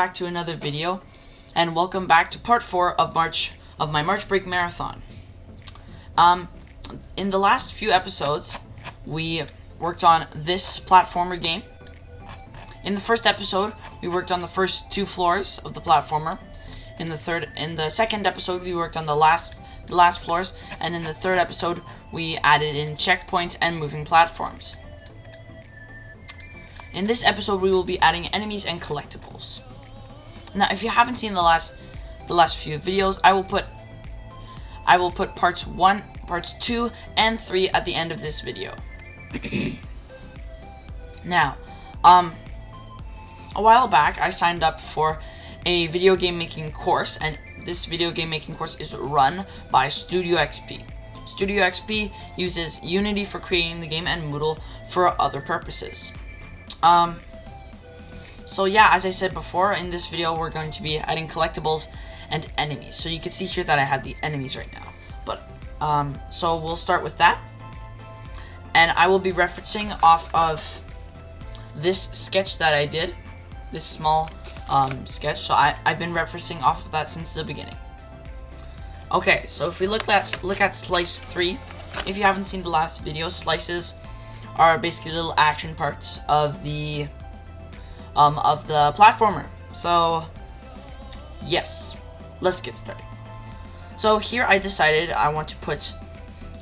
back to another video, and welcome back to part 4 of my March break marathon. In the last few episodes, we worked on this platformer game. In the first episode, we worked on the first 2 floors of the platformer. In the second episode, we worked on the last floors, and in the third episode, we added in checkpoints and moving platforms. In this episode, we will be adding enemies and collectibles. Now, if you haven't seen the last few videos, I will put parts 1, parts 2, and 3 at the end of this video. Now, a while back, I signed up for a video game making course, and this video game making course is run by Studio XP. Studio XP uses Unity for creating the game and Moodle for other purposes. So yeah, as I said before, in this video we're going to be adding collectibles and enemies. So you can see here that I have the enemies right now. But so we'll start with that, and I will be referencing off of this sketch that I did, this small sketch. So I've been referencing off of that since the beginning. Okay, so if we look at slice 3, if you haven't seen the last video, slices are basically little action parts of the platformer. So yes, let's get started. So here I decided I want to put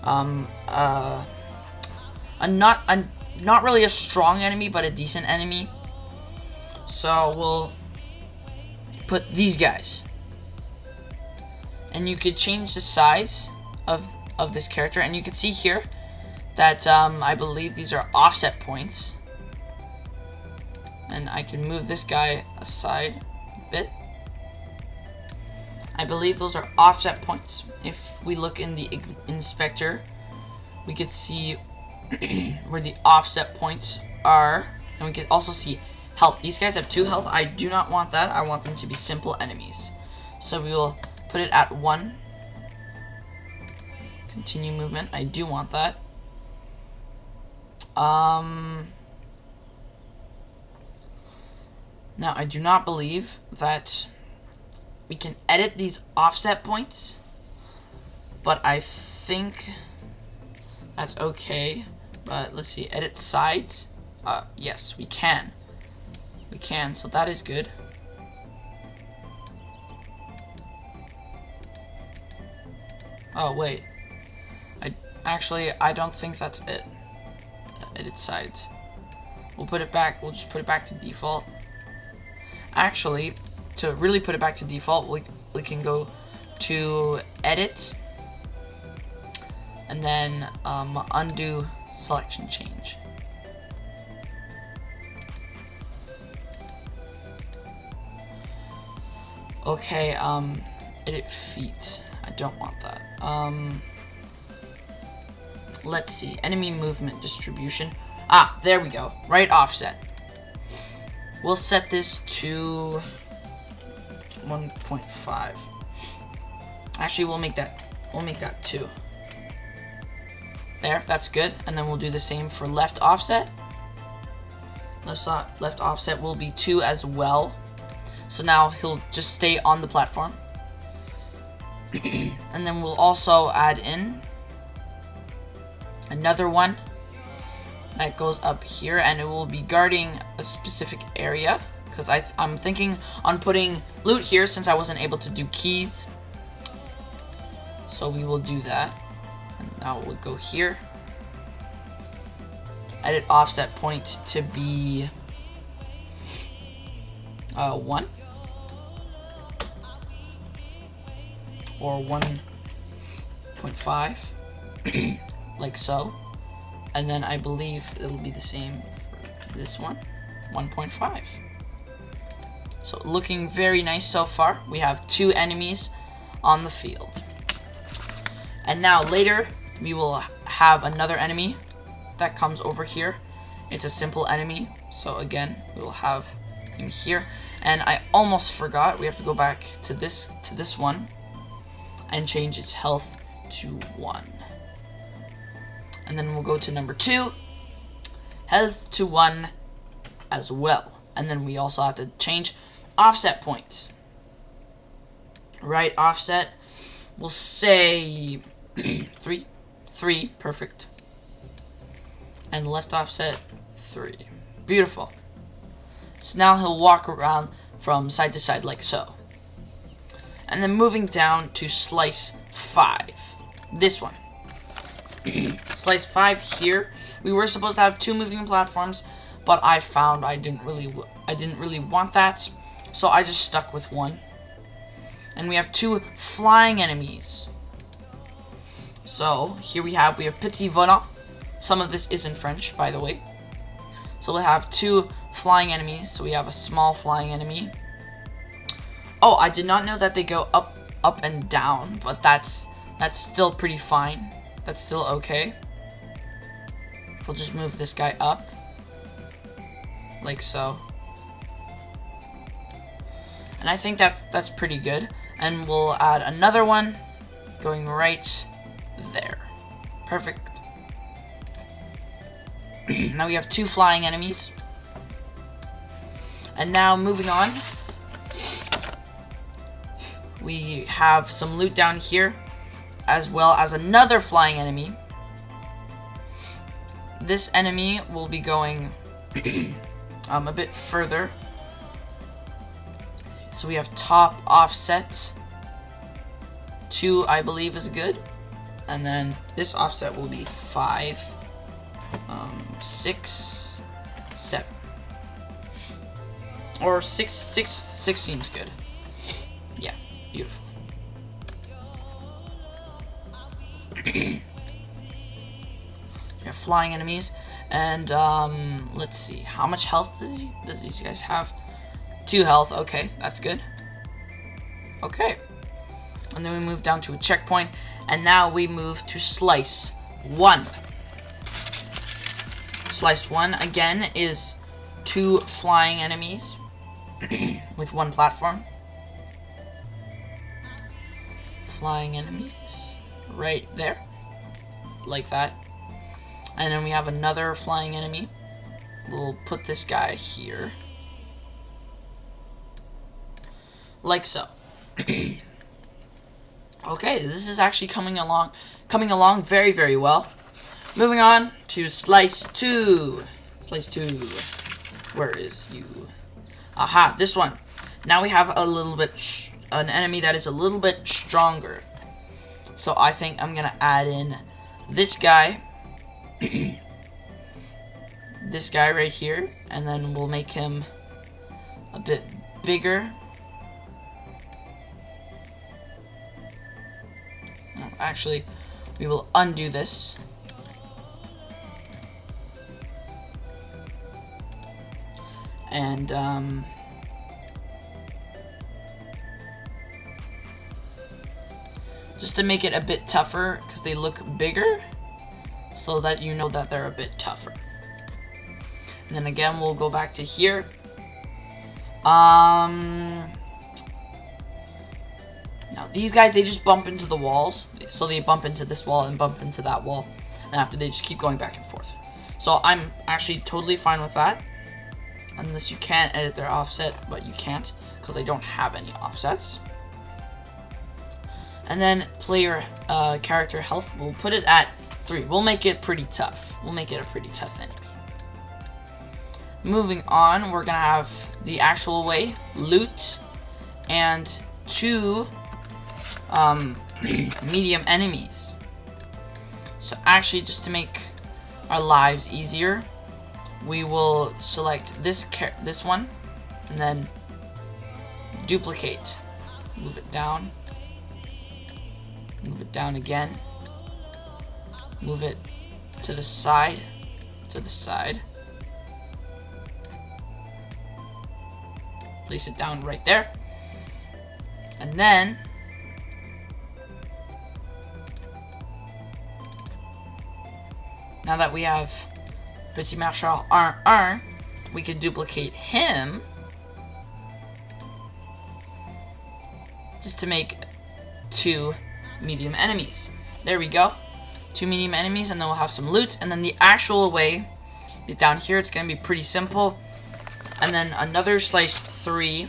not really a strong enemy, but a decent enemy. So we'll put these guys, and you could change the size of this character, and you can see here that I believe these are offset points, and I can move this guy aside a bit. I believe those are offset points. If we look in the inspector, we could see where the offset points are, and we can also see health. These guys have 2 health. I do not want that. I want them to be simple enemies. So we will put it at 1. Continue movement. I do want that. Now, I do not believe that we can edit these offset points, but I think that's okay. But let's see, edit sides. Yes, we can. We can, so that is good. Oh, wait. I don't think that's it. Edit sides. We'll put it back. We'll just put it back to default. Actually, to really put it back to default, we can go to edit, and then undo selection change. Okay, edit feet. I don't want that. Let's see, enemy movement distribution. Ah, there we go. Right offset. We'll set this to 1.5. Actually, we'll make that 2. There, that's good. And then we'll do the same for left offset. Left offset will be 2 as well. So now he'll just stay on the platform. And then we'll also add in another one that goes up here, and it will be guarding a specific area, because I'm thinking on putting loot here since I wasn't able to do keys. So we will do that. And now we'll go here. Edit offset point to be 1 or 1.5 like so. And then I believe it'll be the same for this one, 1.5. So looking very nice so far. We have 2 enemies on the field. And now later we will have another enemy that comes over here. It's a simple enemy. So again, we will have him here. And I almost forgot, we have to go back to this one and change its health to 1. And then we'll go to number 2, health to 1 as well. And then we also have to change offset points. Right offset, we'll say 3. 3, perfect. And left offset, 3. Beautiful. So now he'll walk around from side to side like so. And then moving down to slice 5. This one. Slice 5 here. We were supposed to have 2 moving platforms, but I found I didn't really want that, so I just stuck with 1. And we have 2 flying enemies. So here we have petit volant. Some of this is in French, by the way. So we'll have 2 flying enemies. So we have a small flying enemy. Oh, I did not know that they go up and down, but that's still pretty fine. That's still okay. We'll just move this guy up, like so. And I think that's pretty good. And we'll add another one going right there. Perfect. Now we have 2 flying enemies. And now moving on, we have some loot down here, as well as another flying enemy. This enemy will be going a bit further. So we have top offset. 2, I believe, is good. And then this offset will be 5, 6, 7. Or 6 seems good. Yeah, beautiful. We have flying enemies, and let's see, how much health does these guys have? 2 health. Okay, that's good. Okay, and then we move down to a checkpoint, and now we move to slice 1. Slice 1 again is 2 flying enemies with 1 platform. Flying enemies right there, like that. And then we have another flying enemy. We'll put this guy here, like so. Okay, this is actually coming along very, very well. Moving on to slice 2. Slice 2. Where is you? Aha, this one. Now we have an enemy that is a little bit stronger. So I think I'm gonna add in this guy. This guy right here, and then we'll make him a bit bigger. No, actually, we will undo this. And just to make it a bit tougher, because they look bigger, so that you know that they're a bit tougher. And then again, we'll go back to here. Now these guys, they just bump into the walls. So they bump into this wall and bump into that wall. And after, they just keep going back and forth. So I'm actually totally fine with that. Unless you can edit their offset, but you can't, because I don't have any offsets. And then player character health, we'll put it at 3. We'll make it pretty tough. We'll make it a pretty tough enemy. Moving on, we're gonna have the actual way, loot, and 2 medium enemies. So actually, just to make our lives easier, we will select this one, and then duplicate. Move it down. Move it down again. Move it to the side. To the side. Place it down right there. And then now that we have Petit Marchal 1, we can duplicate him just to make 2 medium enemies. There we go. 2 medium enemies, and then we'll have some loot. And then the actual way is down here. It's going to be pretty simple. And then another slice 3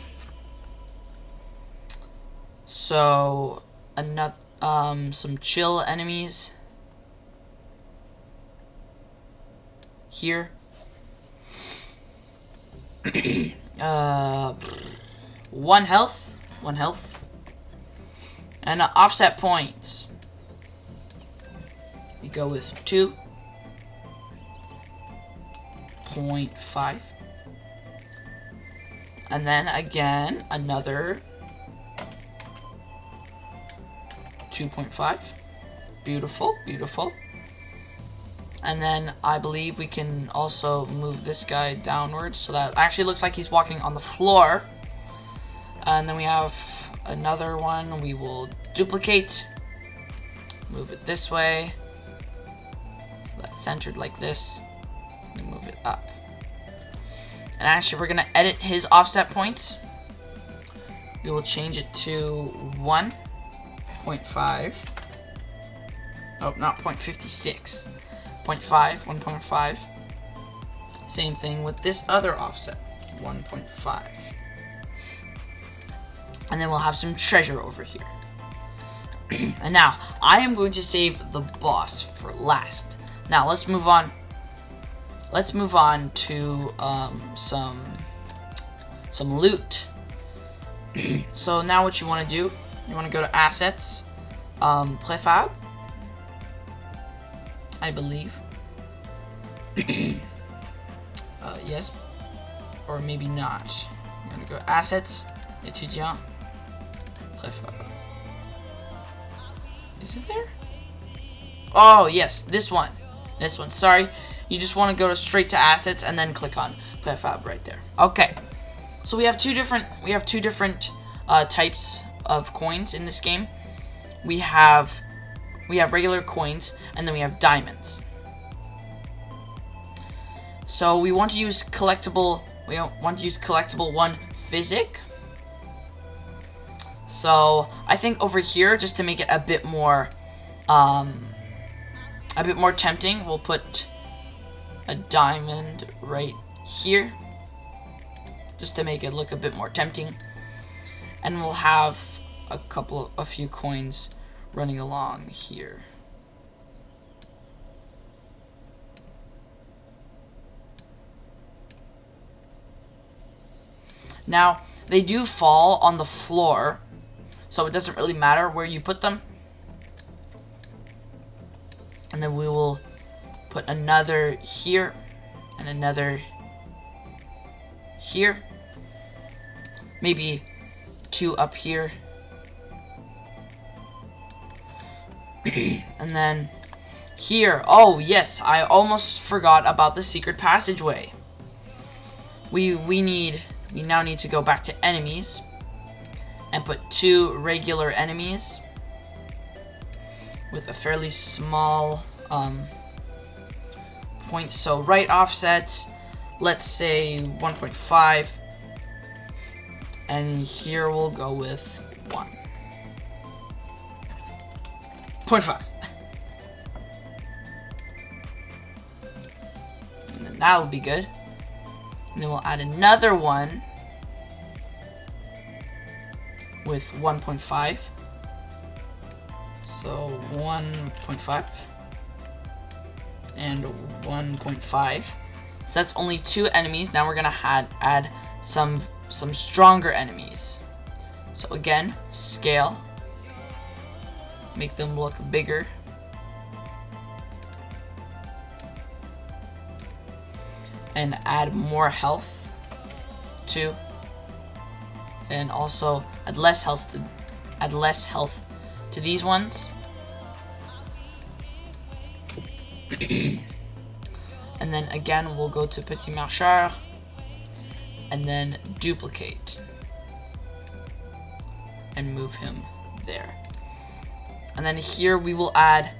So another some chill enemies here. 1 health, and offset points. We go with 2.5, and then again another 2.5. Beautiful, beautiful. And then I believe we can also move this guy downwards so that actually looks like he's walking on the floor. And then we have another one we will duplicate. Move it this way. So that's centered like this. And move it up. And actually we're going to edit his offset points. We will change it to 1.5. Oh, not 0.56. 1.5. Same thing with this other offset, 1.5. And then we'll have some treasure over here. And now, I am going to save the boss for last. Now, let's move on. Let's move on to some loot. So now what you want to do, you want to go to Assets, Prefab, I believe. Yes, or maybe not. I'm gonna go Assets, Étudiant, Prefab. Is it there? Oh yes, this one. This one. Sorry, you just want to go straight to Assets and then click on Prefab right there. Okay. So we have two different types of coins in this game. We have regular coins, and then we have diamonds. So we want to use collectible. We want to use collectible 1 physic. So I think over here, just to make it a bit more tempting, we'll put a diamond right here, just to make it look a bit more tempting. And we'll have a few coins running along here. Now, they do fall on the floor, so it doesn't really matter where you put them. And then we will put another here and another here. Maybe 2 up here. And then here, oh yes, I almost forgot about the secret passageway. We now need to go back to enemies and put 2 regular enemies with a fairly small point. So right offset, let's say 1.5, and here we'll go with 1.5. And then that'll be good. And then we'll add another one with 1.5. So 1.5 and 1.5. So that's only 2 enemies. Now we're gonna add some stronger enemies. So again, scale. Make them look bigger. And add more health too. And also add less health to these ones. And then again we'll go to Petit Marcheur and then duplicate and move him there. And then here we will add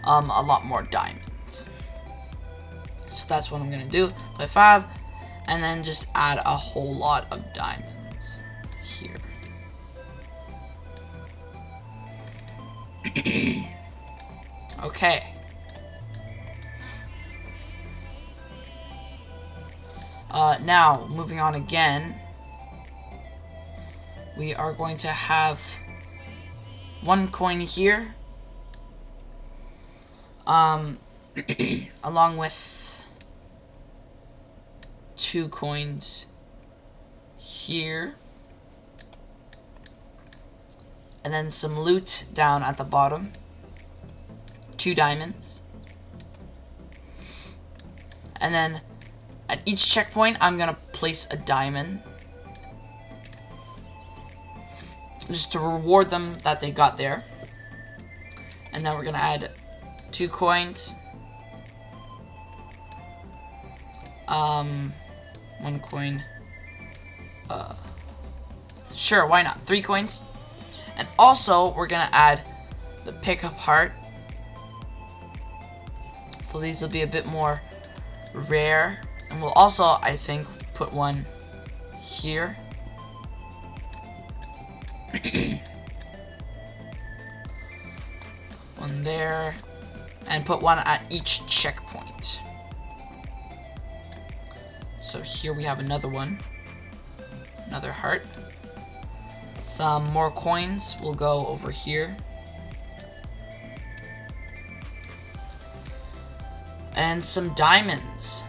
a lot more diamonds. So that's what I'm gonna do. Play 5, and then just add a whole lot of diamonds here. Okay. Now moving on again, we are going to have 1 coin here, along with 2 coins here, and then some loot down at the bottom, 2 diamonds, and then at each checkpoint I'm gonna place a diamond just to reward them that they got there. And then we're gonna add 2 coins, 1 coin, sure, why not, 3 coins. And also we're gonna add the pickup heart, so these will be a bit more rare. And we'll also, I think, put one here. One there, and put one at each checkpoint. So here we have another one, another heart. Some more coins will go over here, and some diamonds.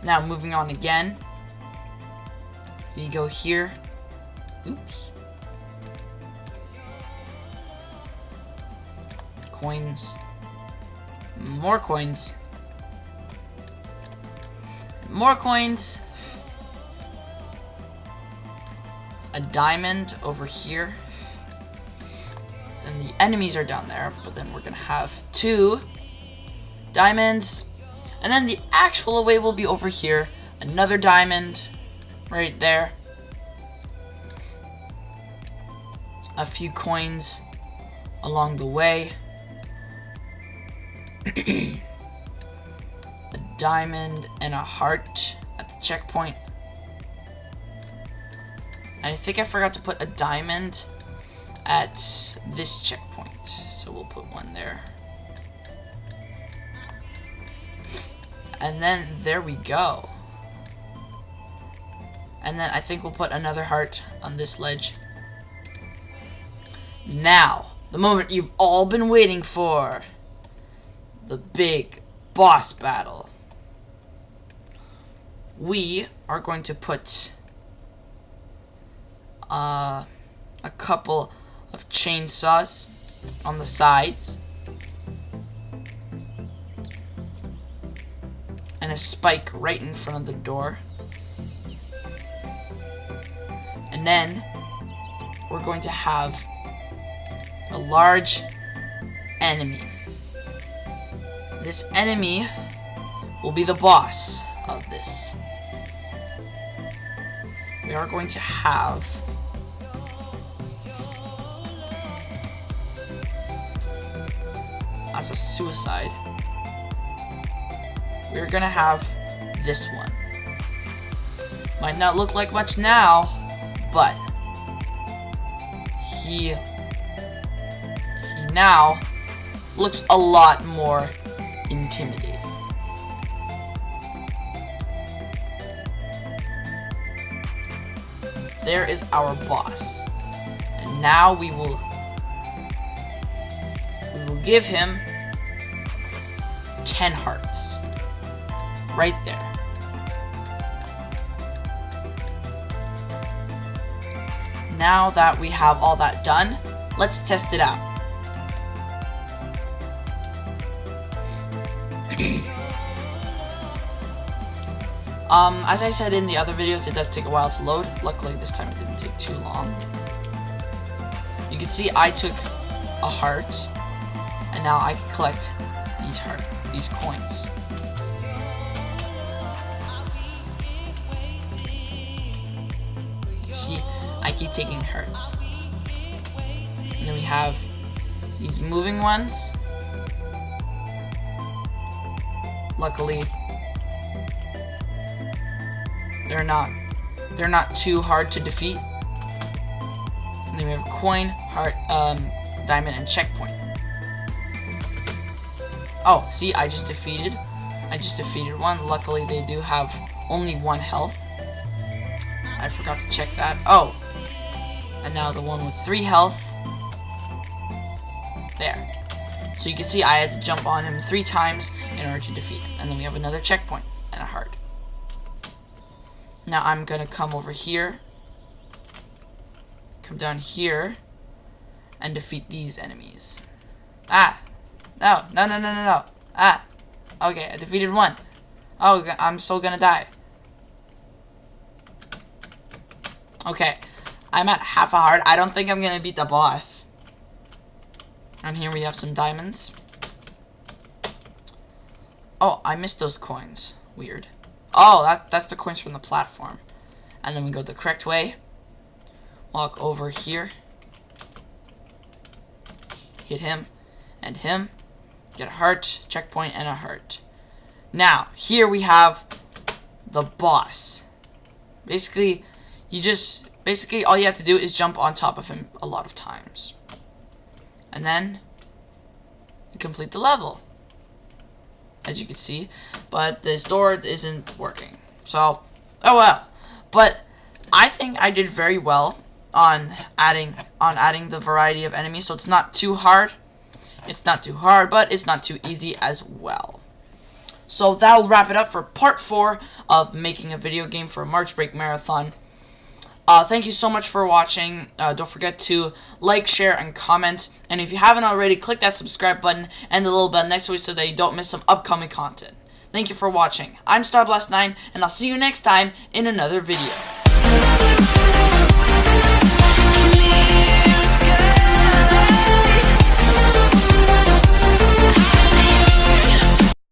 Now moving on again, we go here. Oops. Coins. More coins. More coins. A diamond over here. And the enemies are down there, but then we're gonna have 2 diamonds. And then the actual away will be over here. Another diamond right there. A few coins along the way. A diamond and a heart at the checkpoint. And I think I forgot to put a diamond at this checkpoint, so we'll put one there. And then there we go. And then I think we'll put another heart on this ledge. Now, the moment you've all been waiting for. The big boss battle. We are going to put a couple of chainsaws on the sides. And a spike right in front of the door. And then we're going to have a large enemy. This enemy will be the boss of this. We are going to have as a suicide. We're gonna have this one. Might not look like much now, but he now looks a lot more intimidating. There is our boss. And now we will give him 10 hearts. Right there. Now that we have all that done, let's test it out. As I said in the other videos, it does take a while to load. Luckily this time it didn't take too long. You can see I took a heart, and now I can collect these coins. See, I keep taking hearts. And then we have these moving ones. Luckily, they're not too hard to defeat. And then we have coin, heart, diamond, and checkpoint. Oh, see, I just defeated one. Luckily, they do have only 1 health. I forgot to check that. Oh. And now the one with 3 health. There. So you can see I had to jump on him 3 times in order to defeat him. And then we have another checkpoint and a heart. Now I'm going to come over here. Come down here. And defeat these enemies. Ah! No. No, no, no, no, no. Ah! Okay, I defeated 1. Oh, I'm so gonna die. Okay. I'm at half a heart. I don't think I'm gonna beat the boss. And here we have some diamonds. Oh, I missed those coins. Weird. Oh, that's the coins from the platform. And then we go the correct way. Walk over here. Hit him. And him. Get a heart. Checkpoint and a heart. Now, here we have the boss. Basically, all you have to do is jump on top of him a lot of times. And then you complete the level, as you can see. But this door isn't working. So, oh well. But I think I did very well on adding the variety of enemies. So it's not too hard. It's not too hard, but it's not too easy as well. So that'll wrap it up for part 4 of making a video game for a March break marathon. Thank you so much for watching. Don't forget to like, share, and comment. And if you haven't already, click that subscribe button and the little bell next to it so that you don't miss some upcoming content. Thank you for watching. I'm Starblast9, and I'll see you next time in another video.